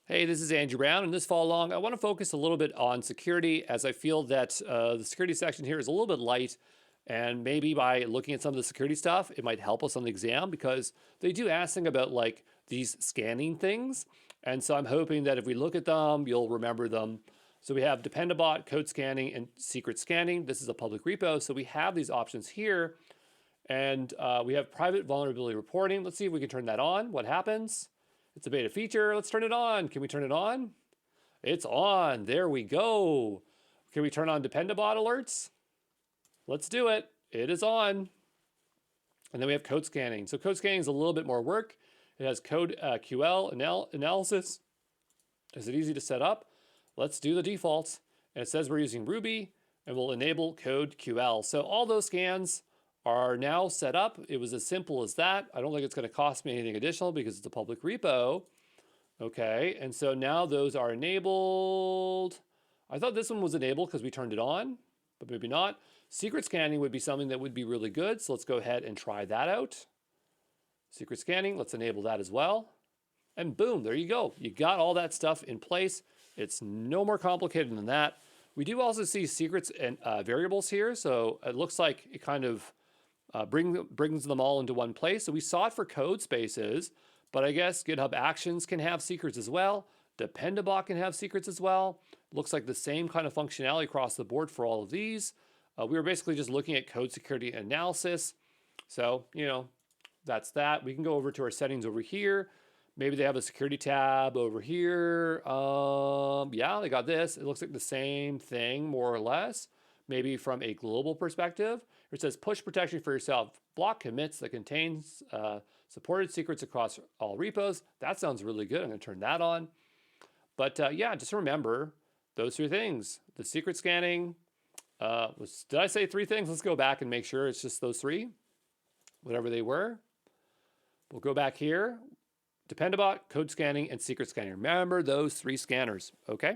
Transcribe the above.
Hey, this is Andrew Brown, and this fall long, I want to focus a little bit on security as I feel that the security section here is a little bit light, and maybe by looking at some of the security stuff, it might help us on the exam because they do ask things about like these scanning things, and so I'm hoping that if we look at them, you'll remember them. So we have Dependabot, code scanning, and secret scanning. This is a public repo, so we have these options here, and we have private vulnerability reporting. Let's see if we can turn that on. What happens? It's a beta feature. Let's turn it on. Can we turn it on? It's on. There we go. Can we turn on Dependabot alerts? Let's do it. It is on. And then we have code scanning. So code scanning is a little bit more work. It has code QL analysis. Is it easy to set up? Let's do the defaults. And it says we're using Ruby and we'll enable code QL. So all those scans are now set up. It was as simple as that. I don't think it's going to cost me anything additional because it's a public repo. Okay, and so now those are enabled. I thought this one was enabled because we turned it on, but maybe not. Secret scanning would be something that would be really good. So let's go ahead and try that out. Secret scanning, let's enable that as well. And boom, there you go. You got all that stuff in place. It's no more complicated than that. We do also see secrets and variables here. So it looks like it kind of brings them all into one place. So we saw it for code spaces, but I guess GitHub Actions can have secrets as well. Dependabot can have secrets as well. Looks like the same kind of functionality across the board for all of these. We were basically just looking at code security analysis. So, that's that. We can go over to our settings over here. Maybe they have a security tab over here. Yeah, they got this. It looks like the same thing, more or less. Maybe from a global perspective. It says push protection for yourself. Block commits that contains supported secrets across all repos. That sounds really good. I'm going to turn that on. But yeah, just remember those three things. The secret scanning. Did I say three things? Let's go back and make sure it's just those three. Whatever they were. We'll go back here. Dependabot, code scanning, and secret scanning. Remember those three scanners, okay?